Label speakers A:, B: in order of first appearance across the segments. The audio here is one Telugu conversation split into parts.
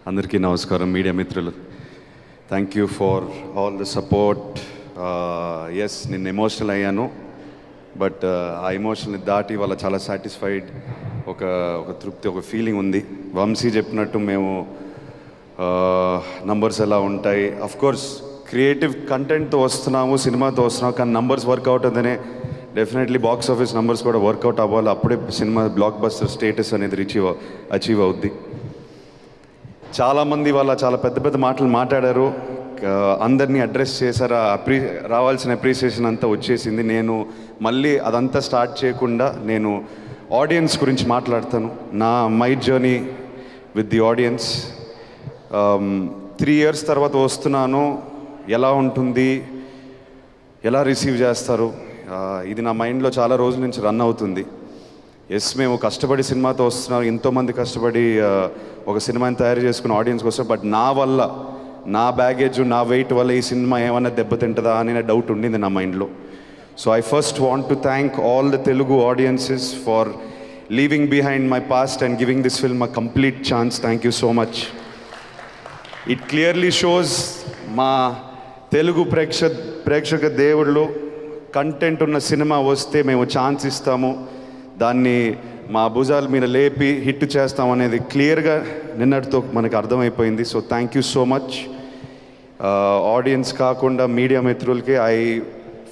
A: అందరికీ నమస్కారం మీడియా మిత్రులు. Thank you for all the support. Yes, నేను ఎమోషనల్ అయ్యాను, బట్ ఆ ఎమోషన్ని దాటి వాళ్ళ చాలా సాటిస్ఫైడ్, ఒక తృప్తి, ఒక ఫీలింగ్ ఉంది. వంశీ చెప్పినట్టు మేము నంబర్స్ ఎలా ఉంటాయి, అఫ్కోర్స్ క్రియేటివ్ కంటెంట్తో వస్తున్నాము, సినిమాతో వస్తున్నాము, కానీ నంబర్స్ వర్కౌట్ అవుతూనే డెఫినెట్లీ బాక్స్ ఆఫీస్ నంబర్స్ కూడా వర్కౌట్ అవ్వాలి. అప్పుడే సినిమా బ్లాక్ బస్టర్ స్టేటస్ అనేది అచీవ్ అవుద్ది. చాలామంది వాళ్ళ చాలా పెద్ద పెద్ద మాటలు మాట్లాడారు, అందరినీ అడ్రస్ చేశారు, రావాల్సిన అప్రిసియేషన్ అంతా వచ్చేసింది. నేను మళ్ళీ అదంతా స్టార్ట్ చేయకుండా నేను ఆడియన్స్ గురించి మాట్లాడతాను. My journey with the audience. 3 years తర్వాత వస్తున్నాను, ఎలా ఉంటుంది, ఎలా రిసీవ్ చేస్తారు, ఇది నా మైండ్లో చాలా రోజుల నుంచి రన్ అవుతుంది. ఎస్, మేము కష్టపడి సినిమాతో వస్తున్నాం, ఎంతోమంది కష్టపడి ఒక సినిమాని తయారు చేసుకుని ఆడియన్స్కి వస్తాం, బట్ నా వల్ల, నా బ్యాగేజ్, నా వెయిట్ వల్ల ఈ సినిమా ఏమైనా దెబ్బతింటుందా అనే డౌట్ ఉండింది నా మైండ్లో. So I first want to thank all the Telugu audiences for leaving behind my past and giving this film a complete chance. Thank you so much. It clearly shows మా తెలుగు ప్రేక్షక దేవుళ్ళు, కంటెంట్ ఉన్న సినిమా వస్తే మేము ఛాన్స్ ఇస్తాము, దాన్ని మా భుజాల మీద లేపి హిట్ చేస్తాం అనేది క్లియర్గా నిన్నటితో మనకు అర్థమైపోయింది. So thank you so much. Audience కాకుండా మీడియా మిత్రులకి,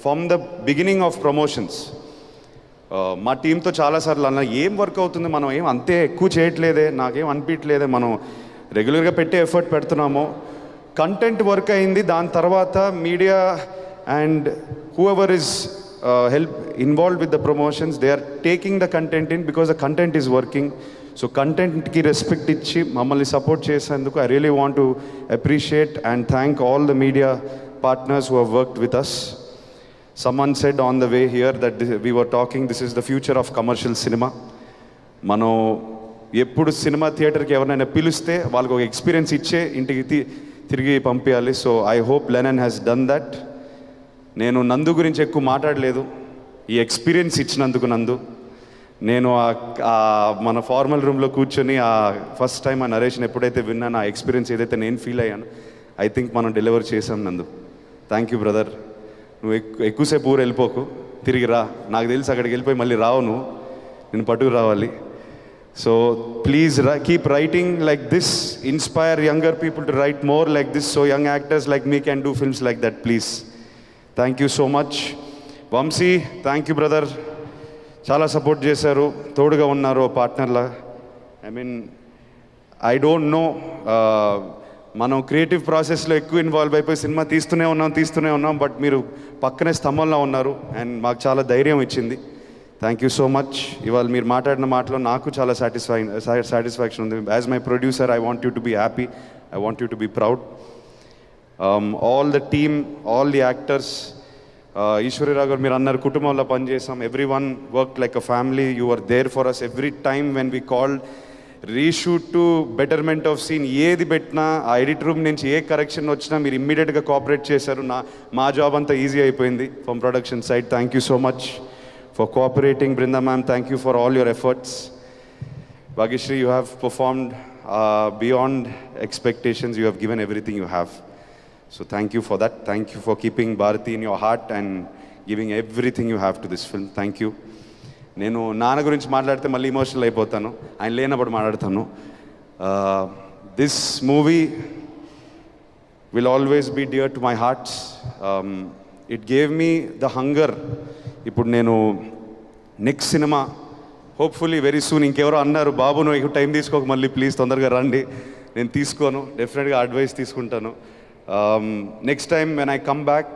A: from the beginning of promotions మా టీంతో చాలాసార్లు అన్న, ఏం వర్క్ అవుతుంది, మనం ఏం అంతే ఎక్కువ చేయట్లేదే, నాకేం అనిపించలేదే, మనం రెగ్యులర్గా పెట్టే ఎఫర్ట్ పెడుతున్నాము, కంటెంట్ వర్క్ అయింది. దాని తర్వాత media and whoever is involved with the promotions, they are taking the content in because the content is working. So content ki respect ichi mammalni support chesanduku I really want to appreciate and thank all the media partners who have worked with us. Someone said on the way here that we were talking, this is the future of commercial cinema. మనం ఎప్పుడు సినిమా థియేటర్కి ఎవరైనా పిలిస్తే వాళ్ళకి ఒక ఎక్స్పీరియన్స్ ఇచ్చే ఇంటికి తిరిగి పంపించాలి. So I hope Lennon has done that. నేను నందు గురించి ఎక్కువ మాట్లాడలేదు, ఈ ఎక్స్పీరియన్స్ ఇచ్చినందుకు నందు. నేను మన ఫార్మల్ రూమ్లో కూర్చొని ఫస్ట్ టైం ఆ నరేషన్ ఎప్పుడైతే విన్నాను, ఆ ఎక్స్పీరియన్స్ ఏదైతే నేను ఫీల్ అయ్యాను, ఐ థింక్ మనం డెలివర్ చేసాం నందు. Thank you brother. నువ్వు ఎక్కువసేపు ఊరు వెళ్ళిపోకు, తిరిగి రా. నాకు తెలిసి అక్కడికి వెళ్ళిపోయి మళ్ళీ రావు, నేను పట్టుకు రావాలి. So please keep writing like this, inspire younger people to write more like this, so young actors like me can do films like that please. Thank you so much. Vamshi, thank you brother, చాలా సపోర్ట్ చేశారు, తోడుగా ఉన్నారు పార్ట్నర్లా. ఐ డోంట్ నో, మనం క్రియేటివ్ ప్రాసెస్లో ఎక్కువ ఇన్వాల్వ్ అయిపోయి సినిమా తీస్తూనే ఉన్నాం, బట్ మీరు పక్కనే స్తంభంలో ఉన్నారు అండ్ మాకు చాలా ధైర్యం ఇచ్చింది. Thank you so much. ఇవాళ మీరు మాట్లాడిన మాటలో నాకు చాలా సాటిస్ఫాక్షన్ ఉంది. As my producer I want you to be happy, I want you to be proud. All the team, all the actors, Eshwari Rao గారు మీరు అన్నారు కుటుంబంలో పనిచేసాం, everyone work like a family. You are there for us every time when we called, reshoot to betterment of scene, ఏది పెట్టినా ఆ ఎడిట్ రూమ్ నుంచి ఏ కరెక్షన్ వచ్చినా మీరు ఇమ్మీడియట్గా కోఆపరేట్ చేశారు. మా జాబ్ అంతా ఈజీ అయిపోయింది from production side. Thank you so much for cooperating. Brinda ma'am, thank you for all your efforts. Bhagyashree, you have performed beyond expectations. You have given everything you have. So thank you for that. Thank you for keeping Bharati in your heart and giving everything you have to this film. Thank you. నేను నాన్న గురించి మాట్లాడితే మళ్ళీ ఎమోషనల్ అయిపోతాను, ఆయన లేనప్పుడు మాట్లాడతాను. This movie will always be dear to my heart. It gave me the hunger. ఇప్పుడు నేను next cinema hopefully very soon, ఇంకెవరో అన్నారు బాబు నువ్వు ఎక్కువ టైం తీసుకోక మళ్ళీ ప్లీజ్ తొందరగా రండి, నేను తీసుకోను, డెఫినెట్గా అడ్వైస్ తీసుకుంటాను. Next time when I come back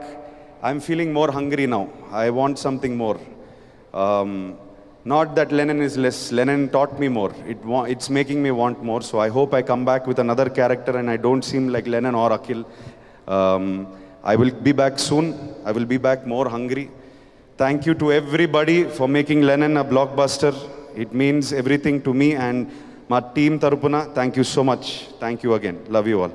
A: I'm feeling more hungry now. I want something more. Not that Lennon is less, Lennon taught me more. It's making me want more. So I hope I come back with another character and I don't seem like Lennon or Akhil. I will be back soon. I will be back more hungry. Thank you to everybody for making Lennon a blockbuster. It means everything to me and my team tarupuna. Thank you so much. Thank you again. Love you all.